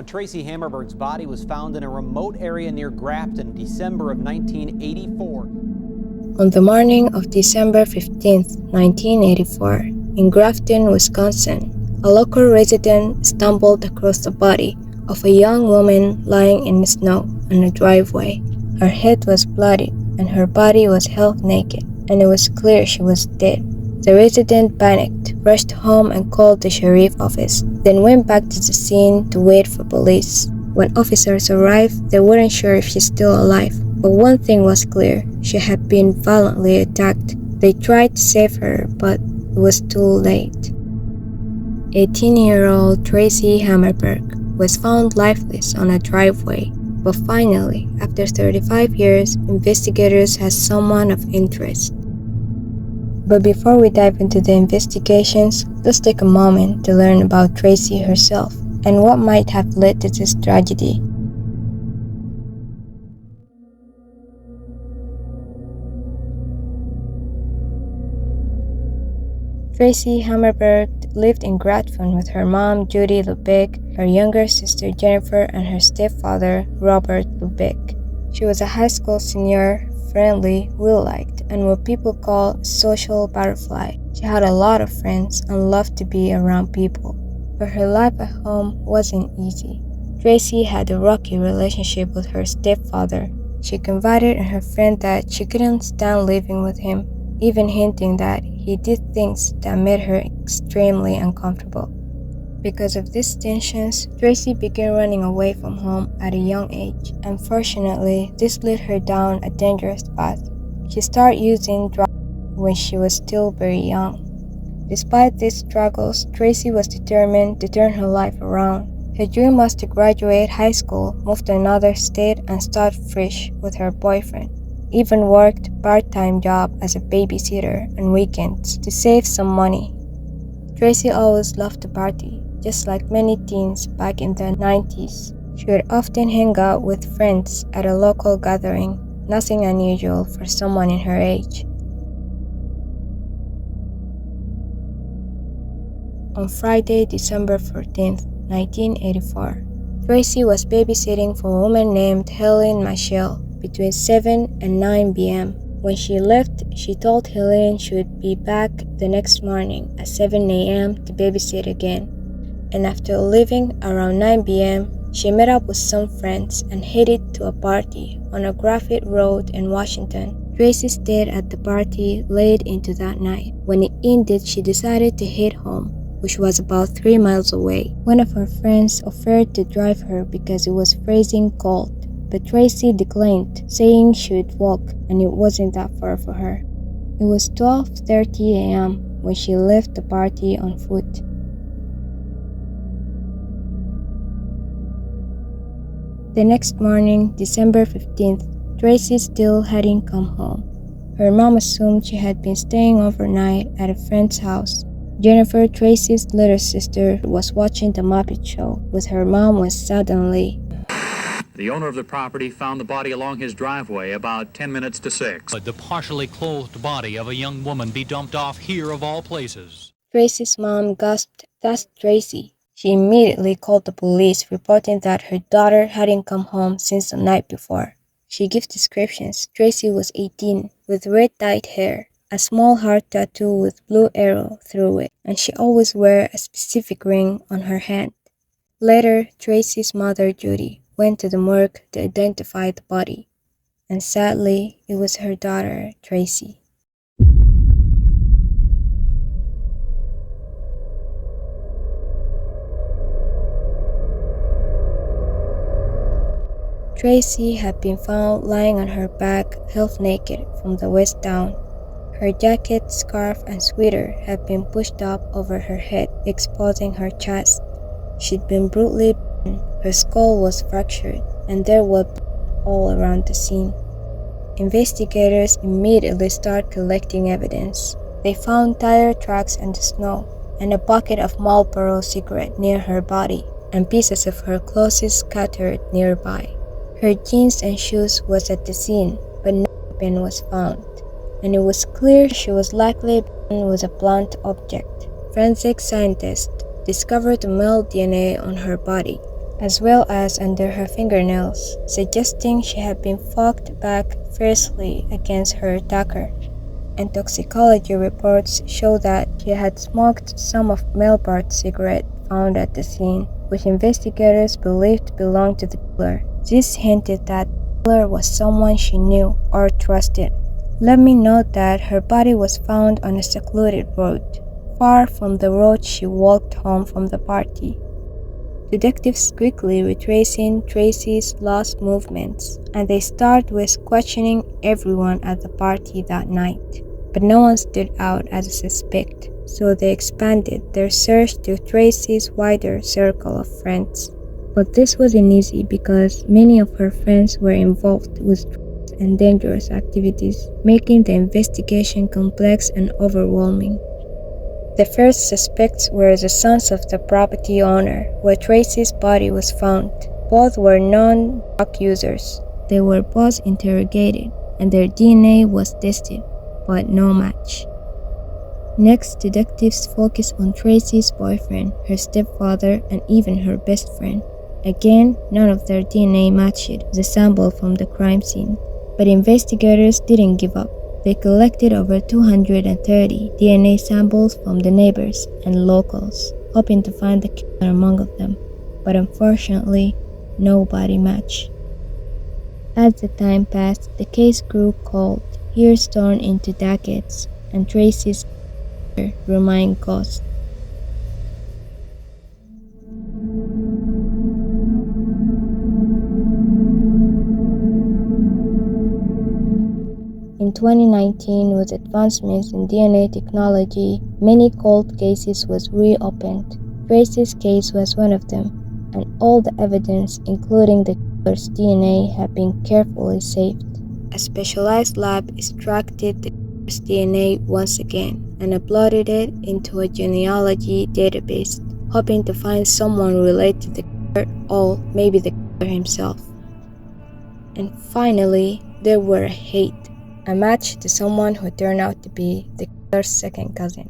Traci Hammerberg's body was found in a remote area near Grafton, December of 1984. On the morning of December 15th, 1984, in Grafton, Wisconsin, a local resident stumbled across the body of a young woman lying in the snow on a driveway. Her head was bloody and her body was half naked, and it was clear she was dead. The resident panicked, rushed home and called the sheriff's office, then went back to the scene to wait for police. When officers arrived, they weren't sure if she's still alive, but one thing was clear: she had been violently attacked. They tried to save her, but it was too late. 18-year-old Traci Hammerberg was found lifeless on a driveway, but finally, after 35 years, investigators had someone of interest. But before we dive into the investigations, let's take a moment to learn about Traci herself and what might have led to this tragedy. Traci Hammerberg lived in Grafton with her mom, Judy Lubeck, her younger sister Jennifer, and her stepfather, Robert Lubeck. She was a high school senior, friendly, well-liked, and what people call a social butterfly. She had a lot of friends and loved to be around people, but her life at home wasn't easy. Traci had a rocky relationship with her stepfather. She confided in her friend that she couldn't stand living with him, even hinting that he did things that made her extremely uncomfortable. Because of these tensions, Traci began running away from home at a young age. Unfortunately, this led her down a dangerous path. She started using drugs when she was still very young. Despite these struggles, Traci was determined to turn her life around. Her dream was to graduate high school, move to another state, and start fresh with her boyfriend. Even worked a part-time job as a babysitter on weekends to save some money. Traci always loved to party, just like many teens back in the 90s. She would often hang out with friends at a local gathering, nothing unusual for someone in her age. On Friday, December 14th, 1984, Traci was babysitting for a woman named Helen Michelle between 7 and 9 p.m. When she left, she told Helen she would be back the next morning at 7 a.m. to babysit again. And after leaving around 9 p.m., she met up with some friends and headed to a party on a Grafton road in Washington. Traci stayed at the party late into that night. When it ended, she decided to head home, which was about 3 miles away. One of her friends offered to drive her because it was freezing cold, but Traci declined, saying she would walk, and it wasn't that far for her. It was 12:30 a.m. when she left the party on foot. The next morning, December 15th, Traci still hadn't come home. Her mom assumed she had been staying overnight at a friend's house. Jennifer, Traci's little sister, was watching the Muppet Show with her mom when suddenly, the owner of the property found the body along his driveway about 10 minutes to 6. But the partially clothed body of a young woman be dumped off here of all places. Traci's mom gasped, "That's Traci." She immediately called the police, reporting that her daughter hadn't come home since the night before. She gave descriptions. Traci was 18, with red-dyed hair, a small heart tattoo with blue arrow through it, and she always wore a specific ring on her hand. Later, Traci's mother, Judy, went to the morgue to identify the body, and sadly, it was her daughter, Traci. Traci had been found lying on her back, half naked from the waist down. Her jacket, scarf, and sweater had been pushed up over her head, exposing her chest. She'd been brutally beaten, her skull was fractured, and there was blood all around the scene. Investigators immediately started collecting evidence. They found tire tracks in the snow, and a bucket of Marlboro cigarette near her body, and pieces of her clothes scattered nearby. Her jeans and shoes was at the scene, but no weapon was found, and it was clear she was likely beaten with a blunt object. Forensic scientists discovered the male DNA on her body, as well as under her fingernails, suggesting she had been fucked back fiercely against her attacker. And toxicology reports show that she had smoked some of Melbart's cigarette found at the scene, which investigators believed belonged to the killer. This hinted that the killer was someone she knew or trusted. Let me note that her body was found on a secluded road, far from the road she walked home from the party. Detectives quickly retracing Traci's lost movements, and they start with questioning everyone at the party that night. But no one stood out as a suspect, so they expanded their search to Traci's wider circle of friends. But this wasn't easy because many of her friends were involved with drugs and dangerous activities, making the investigation complex and overwhelming. The first suspects were the sons of the property owner, where Traci's body was found. Both were non-drug users. They were both interrogated, and their DNA was tested, but no match. Next, detectives focused on Traci's boyfriend, her stepfather, and even her best friend. Again, none of their DNA matched the sample from the crime scene. But investigators didn't give up. They collected over 230 DNA samples from the neighbors and locals, hoping to find the killer among them. But unfortunately, nobody matched. As the time passed, the case grew cold, years turned into decades, and Traci's killer remained ghost. In 2019, with advancements in DNA technology, many cold cases was reopened. Traci's case was one of them, and all the evidence, including the killer's DNA, had been carefully saved. A specialized lab extracted the killer's DNA once again and uploaded it into a genealogy database, hoping to find someone related to the killer or maybe the killer himself. And finally, there were a hit. A match to someone who turned out to be the killer's second cousin.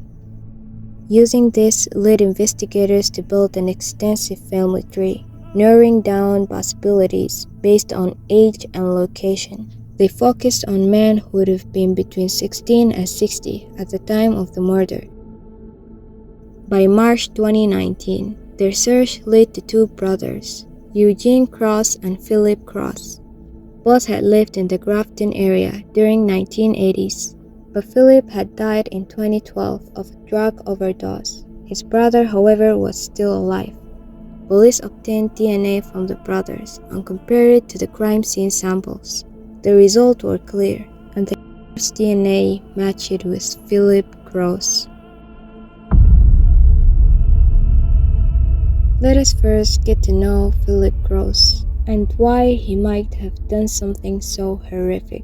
Using this led investigators to build an extensive family tree, narrowing down possibilities based on age and location. They focused on men who would have been between 16 and 60 at the time of the murder. By March 2019, their search led to two brothers, Eugene Cross and Philip Cross. Both had lived in the Grafton area during 1980s, but Philip had died in 2012 of a drug overdose. His brother, however, was still alive. Police obtained DNA from the brothers and compared it to the crime scene samples. The results were clear, and the killer's DNA matched with Philip Cross. Let us first get to know Philip Cross and why he might have done something so horrific.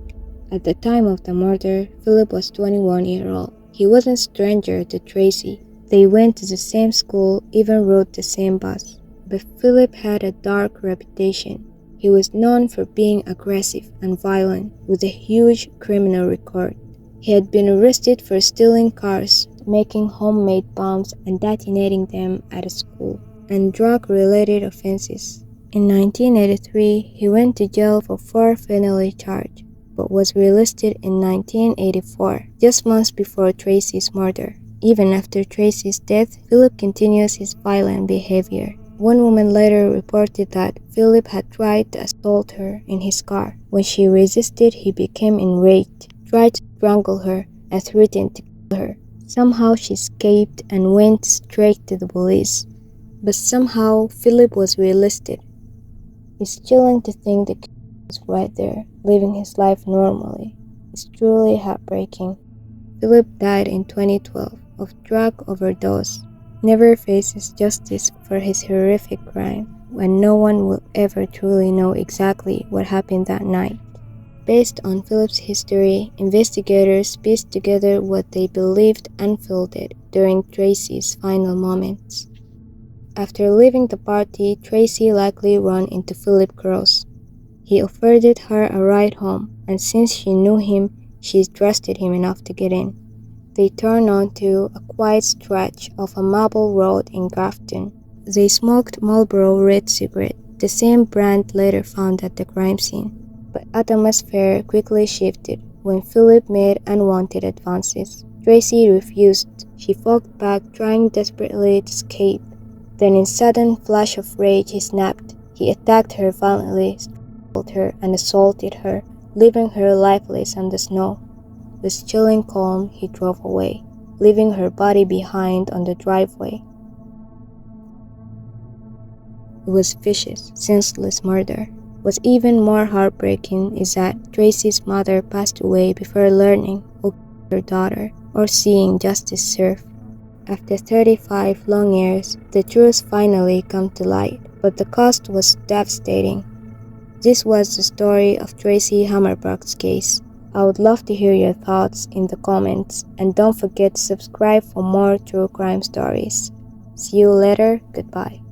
At the time of the murder, Philip was 21 years old. He wasn't a stranger to Traci. They went to the same school, even rode the same bus. But Philip had a dark reputation. He was known for being aggressive and violent, with a huge criminal record. He had been arrested for stealing cars, making homemade bombs and detonating them at a school, and drug-related offenses. In 1983, he went to jail for 4 felony charges, but was released in 1984, just months before Traci's murder. Even after Traci's death, Philip continues his violent behavior. One woman later reported that Philip had tried to assault her in his car. When she resisted, he became enraged, tried to strangle her, and threatened to kill her. Somehow she escaped and went straight to the police. But somehow Philip was released. It's chilling to think the killer was right there, living his life normally. It's truly heartbreaking. Philip died in 2012 of drug overdose. Never faces justice for his horrific crime, when no one will ever truly know exactly what happened that night. Based on Philip's history, investigators pieced together what they believed unfolded during Traci's final moments. After leaving the party, Traci likely ran into Philip Cross. He offered her a ride home, and since she knew him, she trusted him enough to get in. They turned onto a quiet stretch of a marble road in Grafton. They smoked Marlboro Red cigarette, the same brand later found at the crime scene. But atmosphere quickly shifted when Philip made unwanted advances. Traci refused. She fought back, trying desperately to escape. Then in sudden flash of rage he snapped. He attacked her violently, strangled her, and assaulted her, leaving her lifeless on the snow. With chilling calm, he drove away, leaving her body behind on the driveway. It was vicious, senseless murder. What's even more heartbreaking is that Traci's mother passed away before learning who killed her daughter or seeing justice served. After 35 long years, the truth finally came to light, but the cost was devastating. This was the story of Traci Hammerberg's case. I would love to hear your thoughts in the comments, and don't forget to subscribe for more true crime stories. See you later, goodbye.